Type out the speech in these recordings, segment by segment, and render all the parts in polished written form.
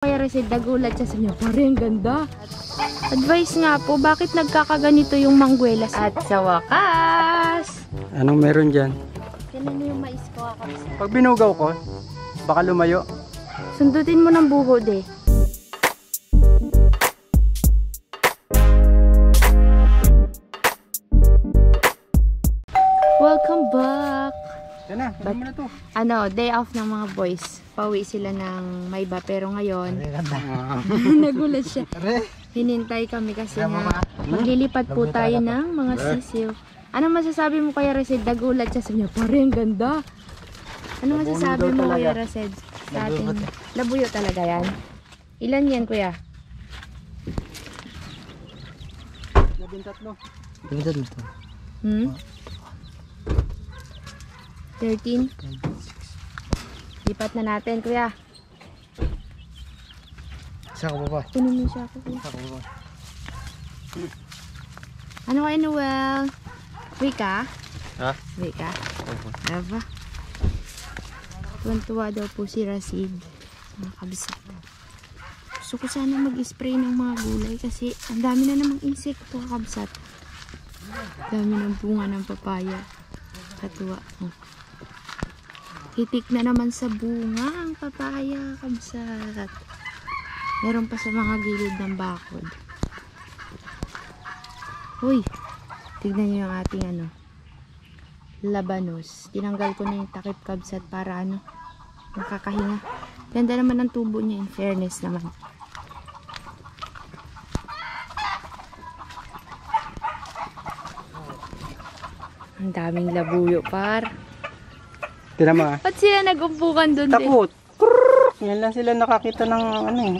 Kaya Resid, nagulat siya sa inyo. Pare, ang ganda. Advice nga po, bakit nagkakaganito yung mangguelas? At sa wakas, Anong meron dyan? ganun yung mais ko kakabisa. Pag binugaw ko, baka lumayo. Sundutin mo ng buhod eh. Welcome back! Yan na, sabi mo na to. Day off ng mga boys. Pauwi sila ng Mayba pero ngayon, nagulat siya. Hinintay kami kasi nga maglilipat po tayo ng mga sisiw. Ano masasabi mo Kuya Resid? Nagulat siya sa inyo. Pare, ang ganda. Ano masasabi mo Kuya Resid? Sa ating labuyo talaga yan. Ilan yan Kuya? 13? 13? Lipat na natin Kuya. Isa ko ba? Kunin mo siya ako Kuya. Ano kayo Noel? Wika? Ha? Wika? Aba? Tuwan-tuwa daw po si Rasid. Mga kabisat. Gusto ko sana mag-spray ng mga gulay kasi ang dami na namang insekto kabisat. Dami ng bunga ng papaya. Katuwa. Oh. Hitik na naman sa bunga ang papaya kabisat. Meron pa sa mga gilid ng bakod. Uy! Tignan nyo yung ating labanos. Tinanggal ko na yung takip kabsat para nakakahinga. Ganda naman ang tubo niya in fairness naman. Ang daming labuyo par. Tinan mo ah. Ba't sila nag-umpukan dun Takot! Yan lang sila nakakita ng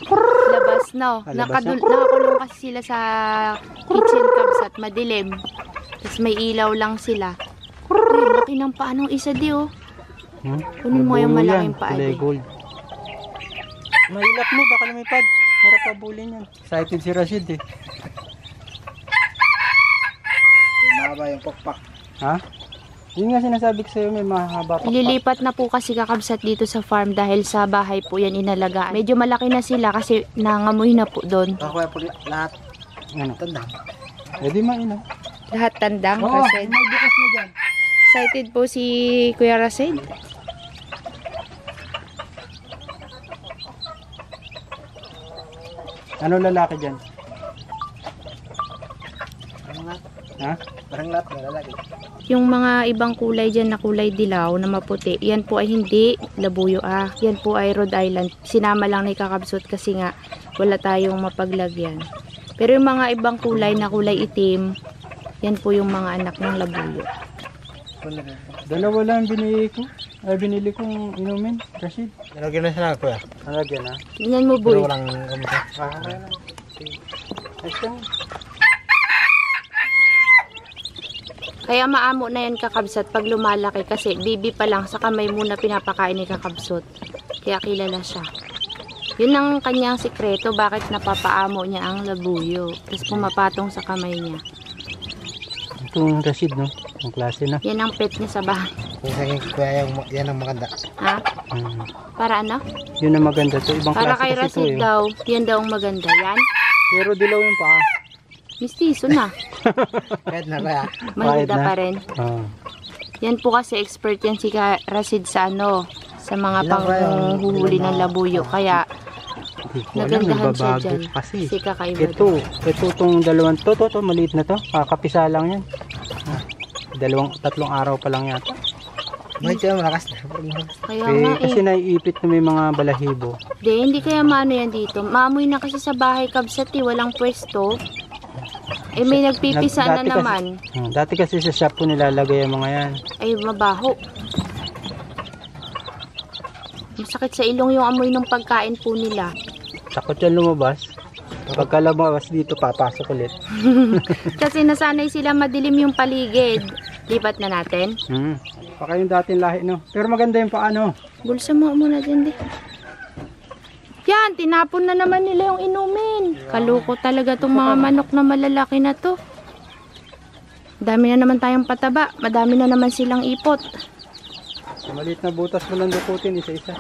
Labas na. Nakakulong kasi sila sa kitchen kabsat. Madilim. Tapos may ilaw lang sila. Uy, laki ng paa ng isa di oh. Kunin mo yung malaking paa di. Gold. Mahilap mo, baka lumipad. Hirap pa bulin yan. Excited si Rashid eh. Mahaba yung pakpak. Ha? Yun nga sinasabi ko sa'yo, may mahaba pakpak. Lilipat na po kasi kakabsat dito sa farm dahil sa bahay po yan inalagaan. Medyo malaki na sila kasi nangamoy na po doon. Ako po lahat. Ano? Tandang. Pwede mainom. Lahat tandang, Oo, Rasid. may bukas na dyan. Excited po si Kuya Rasid. Ano lalaki dyan? Ha? Parang lahat na lalaki. Yung mga ibang kulay dyan na kulay dilaw na maputi, yan po ay hindi labuyo Yan po ay Rhode Island. Sinama lang ni kakabsot kasi nga wala tayong mapaglagyan. Pero yung mga ibang kulay na kulay itim, yan po yung mga anak ng labuyo. Dalawa lang binili kong inumin, Rashid. Nalagyan na siya na kuya. Nalagyan na. Tingnan mo boy. Pero walang gamit. Kaya maamo na yan kakabsat pag lumalaki kasi bibi pa lang sa kamay muna pinapakain ni kakabsot. Kaya kilala siya. Yun ang kanyang sikreto bakit napapaamo niya ang labuyo. Tapos pumapatong sa kamay niya. Itong Rashid, no? Ang klase na. Yan ang pet niya sa bahay. Kung sa akin kuya, yan ang maganda. Ha? Para ano? Yun ang maganda to. Ibang Para klase kay kasi to Rasid eh. daw. Yan daw ang maganda. Yan? Pero dilaw yung paa. Mistiso na. Kahit na kaya. Maganda na. pa rin. Yan po kasi expert yan si Rasid sa sa mga panghuhuli ng labuyo. Kaya nagandahan siya dyan. Kasi Si kakaiba. ito itong dalawang to, maliit na to. Kakapisa lang yan. Tatlong araw pa lang yata. May siya malakas na. Kaya nga Kasi naiipit na may mga balahibo. Hindi kaya maano yan dito. Maamoy na kasi sa bahay kabsat walang pwesto. May nagpipisa na naman. Dati kasi sa shop po nilalagay yung mga yan. Ay, mabaho. Masakit sa ilong yung amoy ng pagkain po nila. Takot yan lumabas. Pagka lumabas dito, papasok ulit. Kasi nasanay sila madilim yung paligid. Lipat na natin. Baka yung dating lahi, no? Pero maganda yung paano. Bulsa mo muna dyan, di. Yan, tinapon na naman nila yung inumin. Kaluko talaga tong mga manok na malalaki na to. Dami na naman tayong pataba. Madami na naman silang ipot. Maliit na butas mo lang dukutin, isa-isa.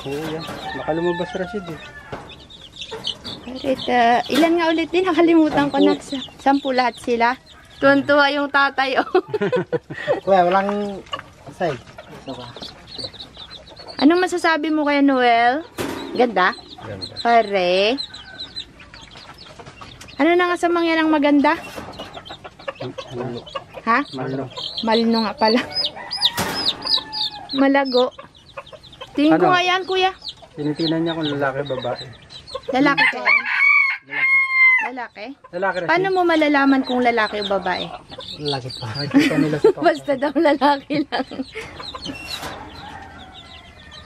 Oo yan. Baka lumabas Rashid eh. Alright, ilan nga ulit din? Nakalimutan ko na. 10 lahat sila. Tuwan-tuwa yung tatay, oh. Kuya, walang side. Ito ka. Anong masasabi mo kay Noel? Ganda? Ganda. Pare. Ano na nga sa mga ng maganda? Ano? Ha? Malo. Malino nga pala. Malago. Tingin ko Ano? nga yan, kuya. Tinitingnan niya kung lalaki babae. Lalaki ka yan? Lalaki. Lalaki? Lalaki Rashid. Paano mo malalaman kung lalaki o babae? Laki pa. Nakikita nila sa papa. Basta daw lalaki lang.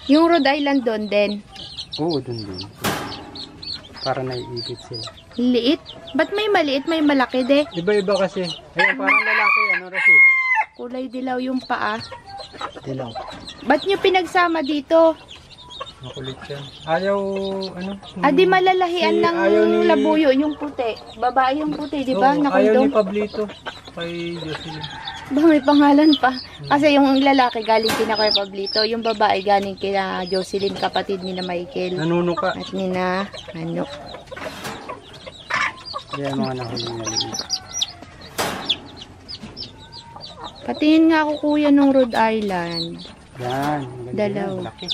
Yung Rhode Island doon din. Oo, dun din. Para naiipit sila. Liit? Ba't may maliit, may malaki de? Iba-iba kasi. Ayan, parang lalaki. Ano, Rashid? Kulay dilaw yung paa. Dilaw. Ba't nyo pinagsama dito? Makulit yan. Ayaw, ano? Di malalahian Si- ng ayaw ni- labuyo, yung puti. Babae yung puti, di ba? Oo, ayaw ni Nakondong. Pablito. Kay Jocelyn. Ba, may pangalan pa. Kasi yung lalaki galing kina Kuya Pablito, yung babae galing kina Jocelyn, kapatid ni na Michael. Nanuno ka. At ni na, ano. Ayan, mga nahuli na liit. Patingin nga ako kuya nung Rhode Island. Yan. Ganda Dalaw. yan, laki.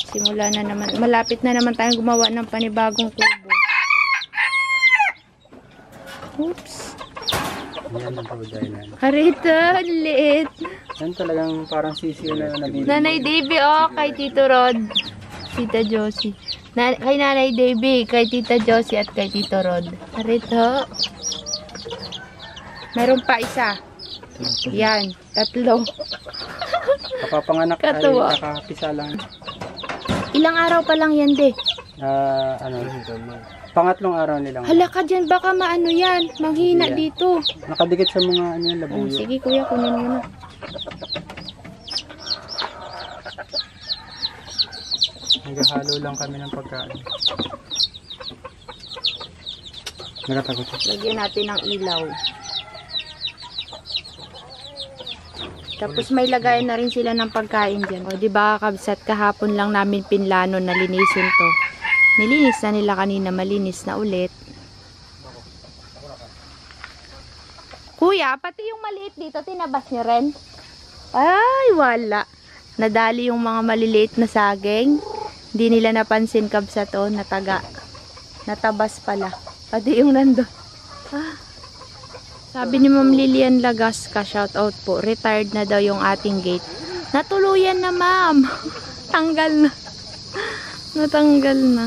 Simula na naman, malapit na naman tayong gumawa ng panibagong kubo. Oops. Yan ang Rhode Island. Harita, liit. Yan talagang parang sisiyo na nabili. Nanay Davy, oh, kay Tito Rod. Tita Josie. Kay Nanay Davy, kay Tita Josie at kay Tito Rod. Harita. Meron pa isa. Yan, 3. Kapapanganak Katuwa. ay kakapisa lang. Ilang araw pa lang yan, de. Ano, pangatlong araw nilang. Hala ka dyan, baka maano yan. Manghina Yeah. dito. Nakadikit sa mga ano, Oh, labuyo. sige kuya, kunin mo na. Naghahalo lang kami ng pagkain. Nakatakot. Lagyan natin ng ilaw. Tapos may lagayan na rin sila ng pagkain dyan. O, diba kabsat, kahapon lang namin pinlano na linisin to. Nilinis na nila kanina, malinis na ulit. Kuya, pati yung maliit dito, tinabas nyo rin? Ay, wala. Nadali yung mga maliliit na saging. Hindi nila napansin kabsat o, nataga. Natabas pala. Pati yung nandun. Ah. Sabi ni Ma'am Lilian Lagasca, shout out po, retired na daw yung ating gate. Natuluyan na, ma'am. Tanggal na. Natanggal na.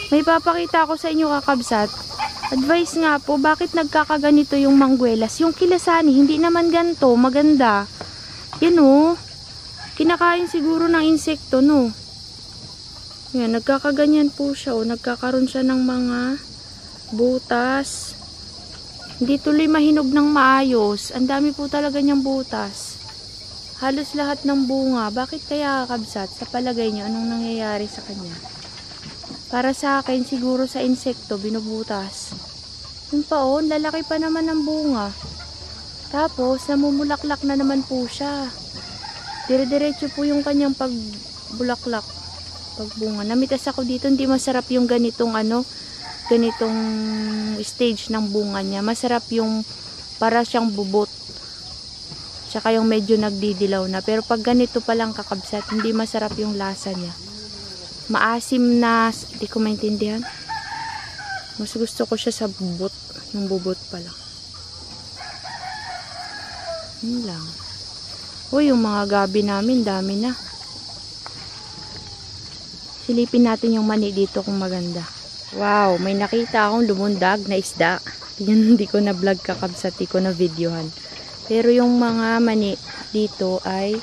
May papakita ako sa inyo, kakabsat. Advice nga po, bakit nagkakaganito yung mangguelas? Yung kilasani, hindi naman ganito, maganda. Yan o. Kinakain siguro ng insekto, no? Yan, nagkakaganyan po siya o. Nagkakaroon siya ng mga butas. Hindi tuloy mahinog ng maayos. Ang dami po talaga niyang butas. Halos lahat ng bunga. Bakit kaya kakabsat? Sa palagay niyo, anong nangyayari sa kanya? Para sa akin, siguro sa insekto, binubutas. Yung paon, lalaki pa naman ng bunga. Tapos, namumulaklak na naman po siya. Dire-diretso po yung kanyang pagbulaklak. Pagbunga. Namitas ako dito, hindi masarap yung ganitong ganitong stage ng bunga niya. Masarap yung para siyang bubot. Tsaka yung medyo nagdidilaw na. Pero pag ganito pa lang kakabsat, hindi masarap yung lasa niya. Maasim na, hindi ko maintindihan. Mas gusto ko siya sa bubot. Yung bubot pa lang. Yun lang. Uy, yung mga gabi namin, dami na. Silipin natin yung mani dito kung maganda. Wow, may nakita akong lumundag na isda. Yun, hindi ko na vlog kakabsat, hindi ko na videohan. Pero yung mga mani dito ay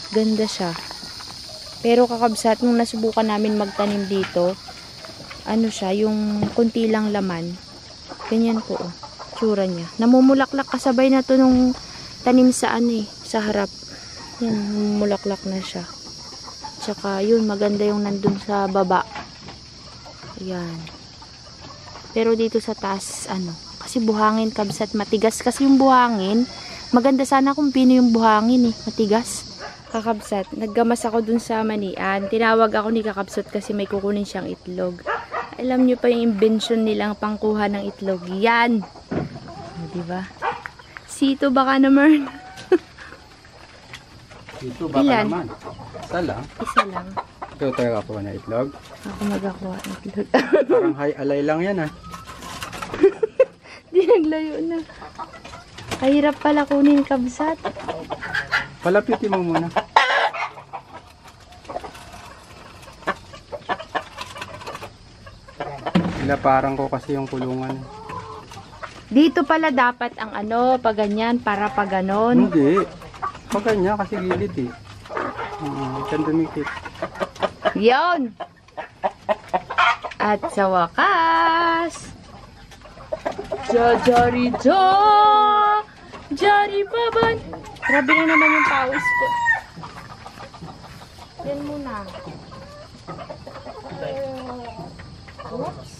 ganda siya. Pero kakabsat, nung nasubukan namin magtanim dito, ano siya, yung kunti lang laman. Ganyan po, oh, tsura niya. Namumulaklak kasabay na to nung tanim sa sa harap. Yan, namumulaklak na siya. Tsaka yun, maganda yung nandun sa baba. Ayan. Pero dito sa taas, kasi buhangin kabsat, matigas kasi yung buhangin. Maganda sana kung pino yung buhangin matigas. Kakabsat, naggamas ako dun sa manian. Tinawag ako ni Kakabsat kasi may kukunin siyang itlog. Alam niyo pa yung invention nilang pangkuha ng itlog. Yan! O, diba? Sito baka naman. Ito baka Ilan? naman. Isa lang. Isa lang. Ito tayo ako na itlog. Ako magakuha ng itlog. Parang hay alay lang yan ah. Di naglayo na. Kahirap pala kunin, Kabsat. Palapitin mo muna. Ilaparang ko kasi yung kulungan. Dito pala dapat ang ano, pag ganyan, para pag ganon. Hindi. Pag ganyan kasi gilid eh. Kan dumikit. Yon! At sa wakas, Jari baban. Grabe na naman yung pawis ko. Yan muna. Oops.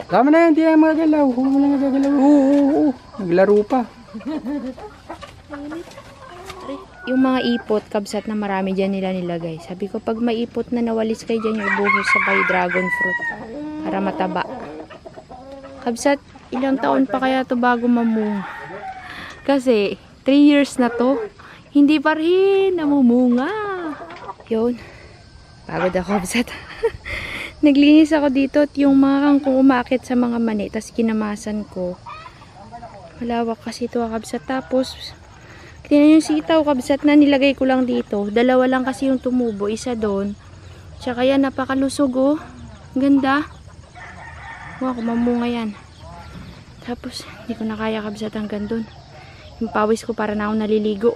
Tama na yan, hindi yan magagalaw. Huwag mo lang nagagalaw. Oo. Naglaro pa. Yung mga ipot, Kabsat, na marami dyan nila nilagay. Sabi ko, pag may ipot na nawalis kayo dyan, yung ibuhos sa bay dragon fruit. Para mataba. Kabsat, ilang taon pa kaya to bago mamunga? Kasi, 3 years na to, hindi pa rin namumunga. Yun. Pagod ako, Kabsat. Naglinis ako dito at yung mga kangkong umakit sa mga mani, tas kinamasan ko. Malawak kasi ito, Kabsat. Tapos, tingnan yung sitaw, Kabsat, na nilagay ko lang dito. 2 lang kasi yung tumubo, isa doon. Tsaka yan, napakalusog, oh. Ganda. Wow, mamunga yan. Tapos, hindi ko na kaya, Kabsat, hanggang doon. Yung pawis ko para na ako naliligo.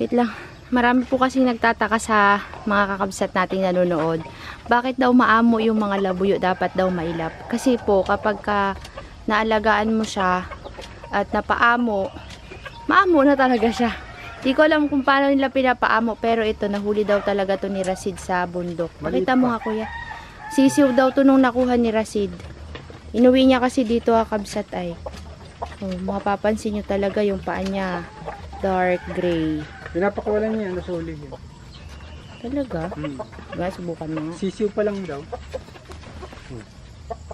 Wait lang. Marami po kasi nagtataka sa mga kakabsat nating nanonood. Bakit daw maamo yung mga labuyo? Dapat daw mailap. Kasi po, kapag naalagaan mo siya at napaamo, maamo na talaga siya. Di ko alam kung paano nila pinapaamo, pero ito, nahuli daw talaga to ni Rasid sa bundok. Pakita mo nga, kuya. Sisiw daw to nung nakuha ni Rasid. Inuwi niya kasi dito, kakabsat ay. Oh, mapapansin nyo talaga yung paa niya. Dark gray. Pinapakawalan niya, nasuli yun. Talaga? Diba, subukan mo nga. Sisiw pa lang daw.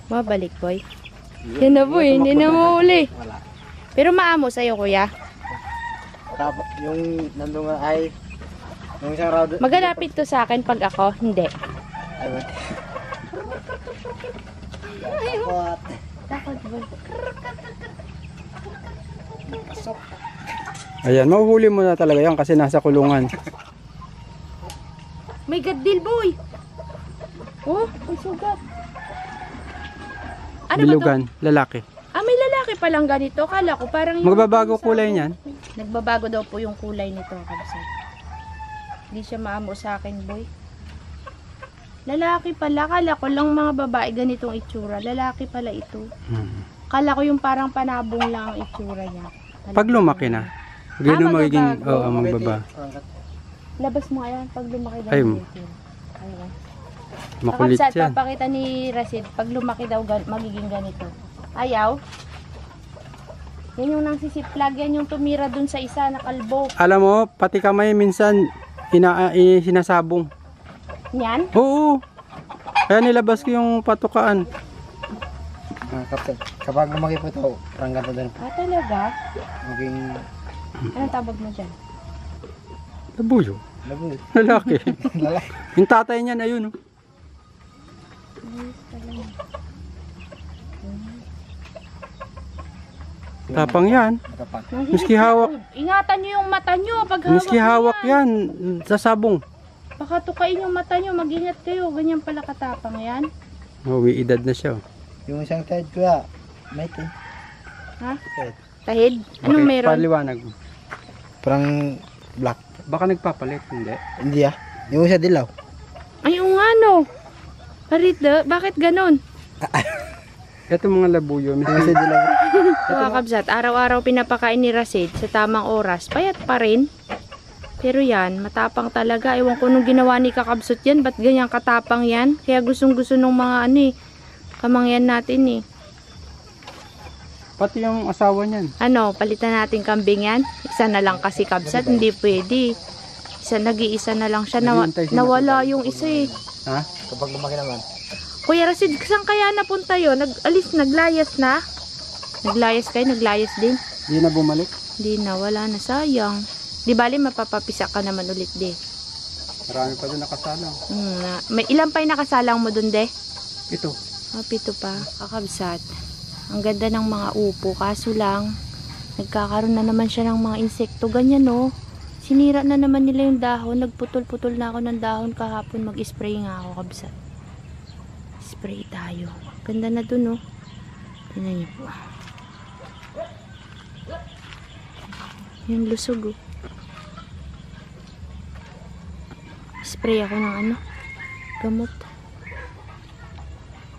Mabalik, boy. Yan na, boy. Hindi na mahuli. Wala. Pero maamo sa'yo, kuya. Yung nandun nga ay, yung isang round. Magalapit to sa akin pag ako. Hindi. Ayun. Takot, boy. Pasok. Ayan, mahuhuli mo na talaga yan kasi nasa kulungan. May gadil, boy. Oh, may sugat. Ano Bilugan, ba to? lalaki. Ah, may lalaki palang ganito. Kala ko parang yung... Magbabago kulay niyan. Nagbabago daw po yung kulay nito, kabsat. Hindi siya maamo sa akin, boy. Lalaki pala. Kala ko lang mga babae ganitong itsura. Lalaki pala ito. Kala ko yung parang panabong lang ang itsura niya. Pag lumaki na, gano'n magiging, magbabago. magbaba. Labas mo ayan pag lumaki daw. Ay, yung itsura. Ayun. Makulit Kakabsat, yan. papakita ni Rasid, pag lumaki daw magiging ganito. Ayaw. Yan yung nangsisiplag, yan yung tumira dun sa isa na kalbo. Alam mo, pati kamay minsan sinasabong. Yan? Oo. Kaya nilabas ko yung patukaan. Kapag, kapag lumaki po ito, parang ganito din. Ah, talaga? Maging Anong tawag mo dyan? Labuyo. labu. Lalaki. Lalaki. Yung tatay niyan, ayun. Oh. Tapang yan. Kapag. Miski hawak. Ingatan nyo yung mata nyo pag hawak Miski hawak yan. Sa sabong. Baka tukain yung mata nyo, mag-ingat kayo. Ganyan pala katapang yan. May edad na siya. Oh. Yung isang tide kuya, may tin. Ha? Tide. Tahid? Anong meron? Paliwanag. Parang black. Baka nagpapalit, hindi. Hindi ah. Yung isa dilaw. Ay, o nga no. Parita, bakit ganon? Ito mga labuyo. Yung isa dilaw. Mga kabsat, araw-araw pinapakain ni Rasid sa tamang oras. Payat pa rin. Pero yan, matapang talaga. Ewan ko nung ginawa ni Kakabsat yan, ba't ganyan katapang yan? Kaya gustong-gusto nung mga ano eh, kamangyan natin eh. Pati yung asawa niyan. Ano, palitan natin kambing yan? Isa na lang kasi kabsat, hindi pwede. Nag-iisa na lang siya. Naghihintay si Nawala yung isa eh. Ha? Kapag lumaki naman. Kuya Rasid, saan kaya napunta yun? Naglayas na? Naglayas kayo? Naglayas din? Hindi na bumalik. Hindi na, wala na, sayang. Di bali, mapapapisa ka naman ulit di. Marami pa doon nakasalang. May ilan pa yung nakasalang mo dun de? Ito. Pito pa. Kakabsat. Ang ganda ng mga upo. Kaso lang, nagkakaroon na naman siya ng mga insekto. Ganyan no. Sinira na naman nila yung dahon. Nagputol-putol na ako ng dahon kahapon. Mag-spray nga ako kabsat. Spray tayo. Ganda na dun no. Tingnan niyo po. Yung lusog oh. Spray ako ng ano, gamot.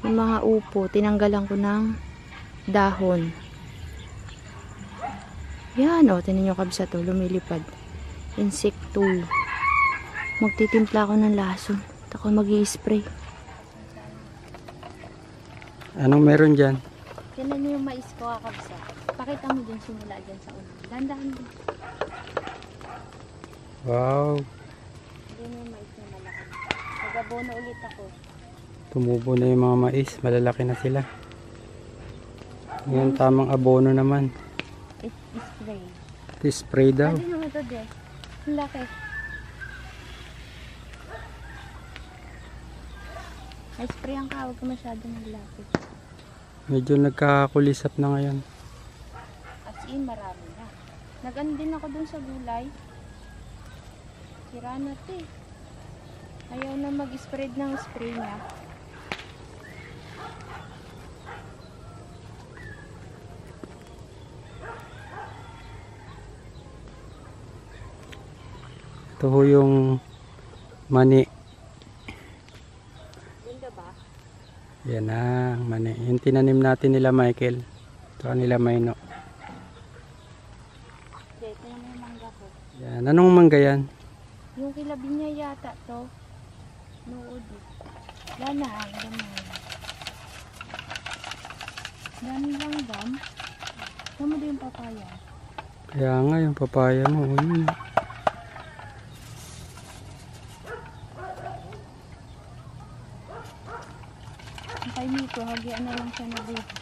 Yung mga upo, tinanggalan ko ng dahon. Yan o, tinan nyo kabsa to, lumilipad. Insekto. Magtitimpla ako ng lason. Ako mag-i-spray. Anong meron dyan? Tinan nyo yung mais ko kakabsa. Pakita mo dyan simula dyan sa ulo. Dandahan din. Wow. Yan yung mais na malaki. Nag-abono ulit ako. Tumubo na yung mga mais. Malalaki na sila. Ngayon tamang abono naman. Spray. Spray daw. Ano yung ito de? Ang laki. Ay, spray ang kawag ko masyado ng lapit. Medyo nagkakakulisap na ngayon. As in, marami na. Nag-ano din ako dun sa gulay. Sira na ito eh. Ayaw na mag-spread ng spray niya. Ito ho yung mani. Ganda ba? Yan ang mani. Yung tinanim natin nila Michael. Ito nila Mayno. Ito yung may mangga ko. Yan. Anong mangga yan? Yung kilabi niya yata to. Nood eh. Wala, ganda. Daming langgam. Tama din yung papaya. Kaya nga yung papaya mo. Yun. Kay Miko, hagian na lang siya na dito.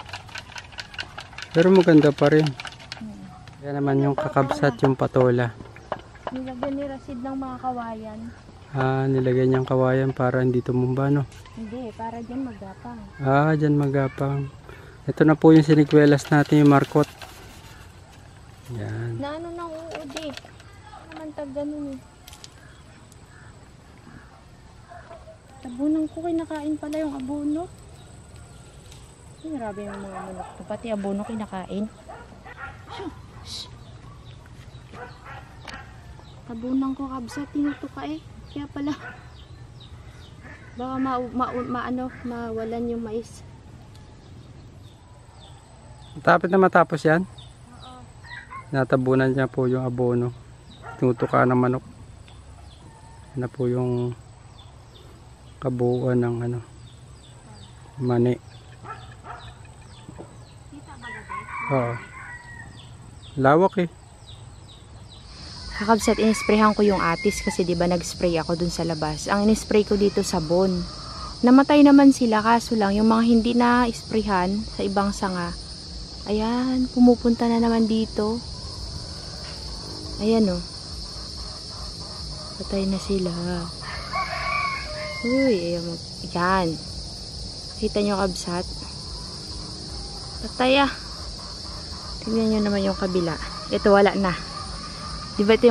Pero maganda pa rin. Yan naman yung kakabsat, yung patola. Nilagyan ni Rasid ng mga kawayan. Nilagyan niyang kawayan para hindi tumumba, no? Hindi, para dyan magapang. Dyan magapang. Ito na po yung sinigwelas natin, yung markot. Yan. Na ano nang uod eh. Naman tag ganun eh. Abunang ko, kinakain pala yung abono. Ay, grabe yung mga manok to. Pati abono kinakain. Abunang ko kabsa, tinutuka eh. Kaya pala. Baka mawalan yung mais. Tapos na matapos yan? Oo. Natabunan niya po yung abono. Tinutuka ng manok. Yan na po yung kabuuan ng ano, mani. Oo. Lawak eh. Kakabsat, inisprayhan ko yung atis kasi diba nag-spray ako dun sa labas. Ang inispray ko dito sabon. Namatay naman sila kaso lang yung mga hindi na isprayhan sa ibang sanga. Ayan, pumupunta na naman dito. Ayan oh. Patay na sila. Uy, ayan mo. Yan. Kita nyo kabsat. Patay ah. Tingnan nyo naman yung kabila. Ito wala na. Diba ito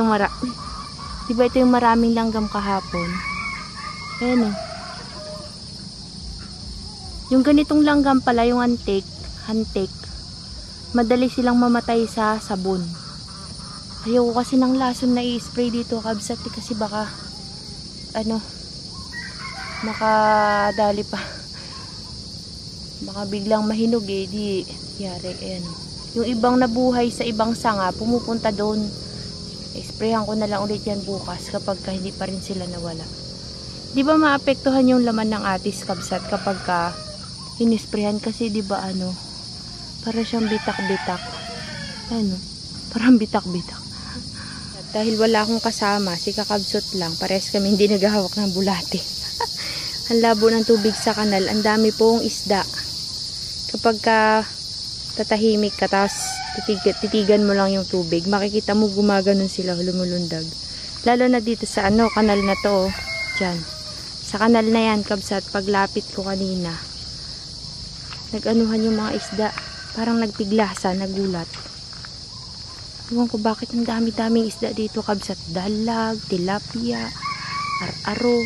yung maraming langgam kahapon? Ayan oh. Yung ganitong langgam pala, yung hantik, madali silang mamatay sa sabon. Ayoko kasi ng lason na i-spray dito kabsat kasi baka makadali pa. Baka biglang mahinog eh, di yari. Ayan. Yung ibang nabuhay sa ibang sanga, pumupunta doon. I-sprayhan ko na lang ulit yan bukas kapag hindi pa rin sila nawala. Di ba maapektuhan yung laman ng atis kabsat kapag ka inisprayhan kasi di ba Para siyang bitak-bitak. Ano? Parang bitak-bitak. At dahil wala akong kasama, si Kakabsot lang, parehas kami hindi naghahawak ng bulate. Ang labo ng tubig sa kanal, ang dami pong isda. Kapag tatahimik ka, tapos titigan mo lang yung tubig, makikita mo gumaganon sila, lumulundag. Lalo na dito sa kanal na to, dyan. Sa kanal na yan, Kabsat, paglapit ko kanina, nag-anuhan yung mga isda. Parang nagpiglasa, nagulat. Ewan ko bakit ang dami-daming isda dito, Kabsat. Dalag, tilapia, ar-aro.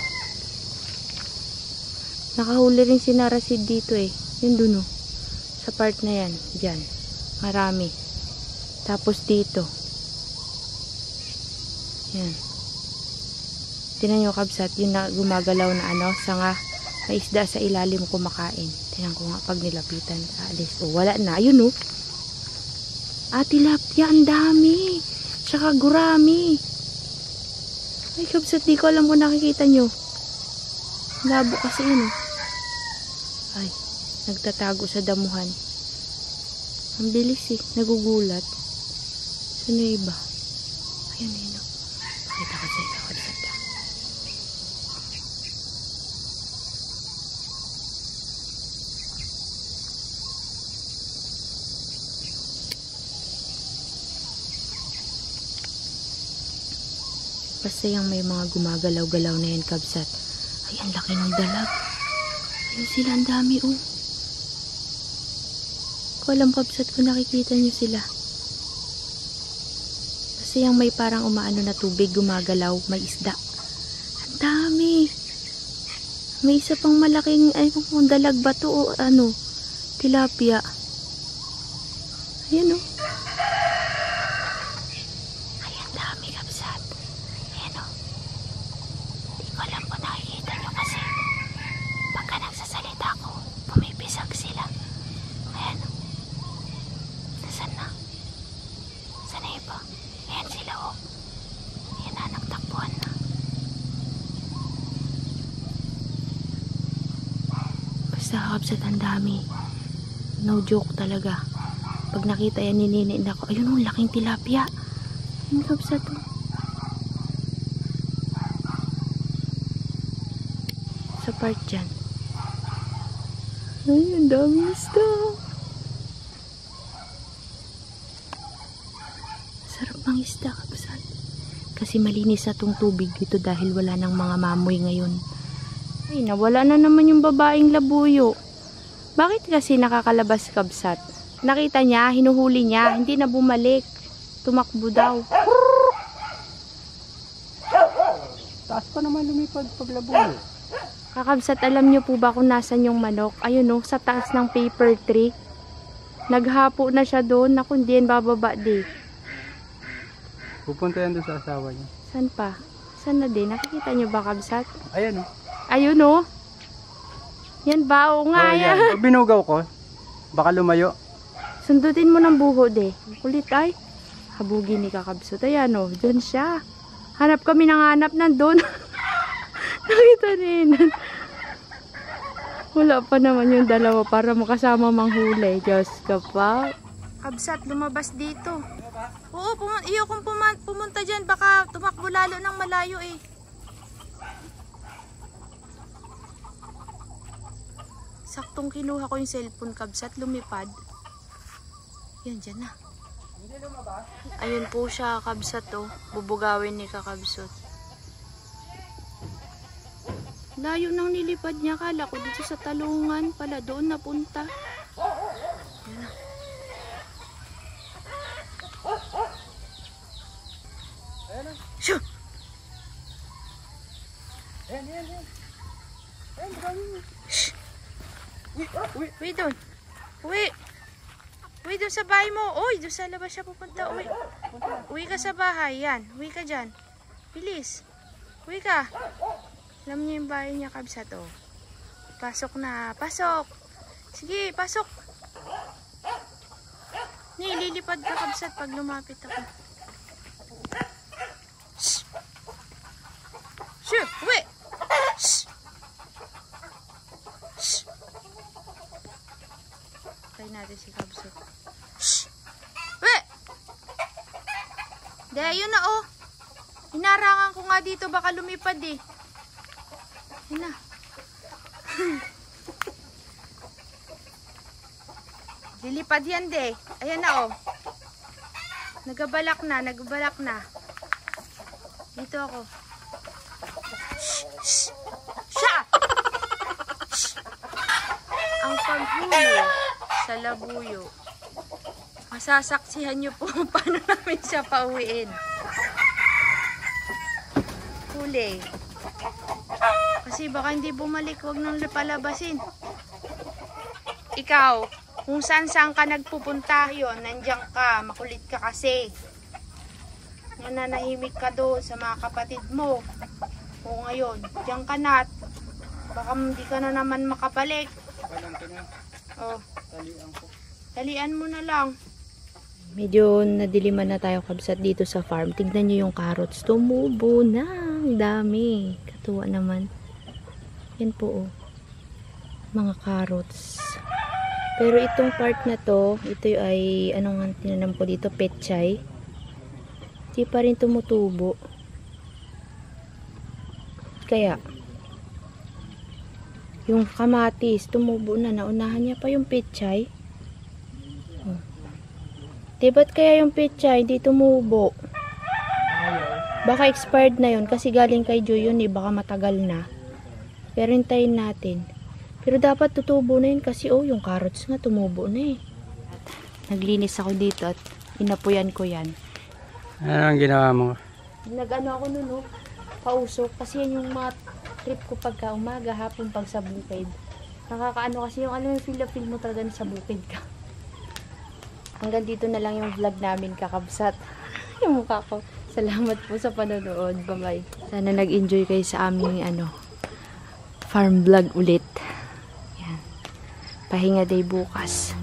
Nakahuli rin si Narasid dito eh. Yun dun oh. Sa part na yan. Diyan. Marami. Tapos dito. Yan. Tinan nyo, Kabsat. Yung gumagalaw na sanga. May isda sa ilalim kumakain. Tinan ko nga pag nilapitan sa alis. Oh, wala na. Ayun oh. Tilapia, ang dami. Tsaka gurami. Ay, Kabsat, di ko alam kung nakikita nyo. Labo kasi yun oh. Ay, nagtatago sa damuhan. Ang bilis eh. Nagugulat. Saan yung iba? Ayan, ayan oh. Pakita ko sa inyo, Kabsat. Basta yung may mga gumagalaw-galaw na yan, Kabsat. Ay, ang laki ng dalag. Ayun sila, ang dami oh. Ko alam, Kabsat, kung nakikita nyo sila. Basta yung may parang umaano na tubig, gumagalaw, may isda. Ang dami. May isa pang malaking, ay kung dalag ba to o tilapia. Ayan oh. Kabsat, ang dami. No joke talaga. Pag nakita yan ni Nini, ako, ayun oh, laking tilapia. Ayun, Kabsat oh. Sa part dyan. Ay, ang dami isda. Sarap ang isda, Kabsat. Kasi malinis na tong tubig dito dahil wala nang mga mamoy ngayon. Ay, nawala na naman yung babaeng labuyo. Bakit kasi nakakalabas, Kabsat? Nakita niya, hinuhuli niya, hindi na bumalik. Tumakbo daw. Taas pa naman lumipad paglabuyo. Kakabsat, alam niyo po ba kung nasan yung manok? Ayun oh, sa taas ng paper tree. Naghapo na siya doon. Naku, hindi yan bababa di. Pupunta yan doon sa asawa niya. Saan pa? Saan na din? Nakikita niyo ba, Kabsat? Ayan oh. Ayun oh. Yan ba? Oo nga yan. Pag binugaw ko, baka lumayo. Sundutin mo ng buhod eh. Kulit ay. Habugin ni Kakabsat. Ayan oh. Diyan siya. Hanap kami ng hanap nandun. Nakita niyan. Wala pa naman yung dalawa para makasama manghuli. Diyos ka pa. Kabsat, lumabas dito. Oo, iyo kung pumunta dyan, baka tumakbo lalo ng malayo eh. Saktong kinuha ko yung cellphone, Kabsat, lumipad. Yan, dyan na. Ayun po siya, Kabsat oh. Bubugawin ni Kakabsat. Layo nang nilipad niya. Kala ko dito sa talungan pala. Doon napunta. Yan na. Shoo! Shh! Uwi doon. Uwi. Uwi doon sa bahay mo. Uy, doon sa labas siya pupunta. Uwi. Uwi ka sa bahay. Yan. Uwi ka dyan. Bilis. Uwi ka. Alam niyo yung bahay niya, Kabsat oh. Pasok na. Pasok. Sige, pasok. Lilipad ka, Kabsat, pag lumapit ako. Shh. Shoo, uwi. Shh. Shh. Try natin si Kabsat. ayun na oh. Inarangan ko nga dito, baka lumipad eh. Ayun na. Lilipad yan de. Ayan na oh. Nagabalak na. Dito ako. Shh! Siya! Shh! Ang paghuli sa labuyo. Masasaksihan nyo po paano namin siya pauwiin. Huli. Kasi baka hindi bumalik, wag nang palabasin. Ikaw, kung saan ka nagpupunta yon, nandiyan ka, makulit ka kasi. Nananahimik ka doon sa mga kapatid mo. O ngayon, diyan ka na at baka hindi ka na naman makabalik. Oh, talian mo na lang. Medyo nadiliman na tayo kabsat dito sa farm. Tignan nyo yung carrots. Tumubo na. Ang dami. Katuwa naman. Yan po oh. Mga carrots. Pero itong part na to, ito ay, anong tinanam ko dito? Pechay. Di pa rin tumutubo. Kaya, yung kamatis, tumubo na. Naunahan niya pa yung pechay. Ba't kaya yung pechay hindi tumubo? Baka expired na yun kasi galing kay Joy yun eh. Baka matagal na. Pero hintayin natin. Pero dapat tutubo na yun kasi oh, yung carrots nga tumubo na eh. Naglinis ako dito at inapuyan ko yan. Ano ang ginawa mo? Nag-ano ako nun oh, pausok. Kasi yan yung mga trip ko pagka umaga, hapon pag sa bukid. Nakakaano kasi yung alam yung feel mo talaga sa bukid ka. Hanggang dito na lang yung vlog namin kakabsat. Yung mukha ko. Salamat po sa panonood. Bye-bye. Sana nag-enjoy kayo sa aming farm vlog ulit. Yan. Pahinga day bukas.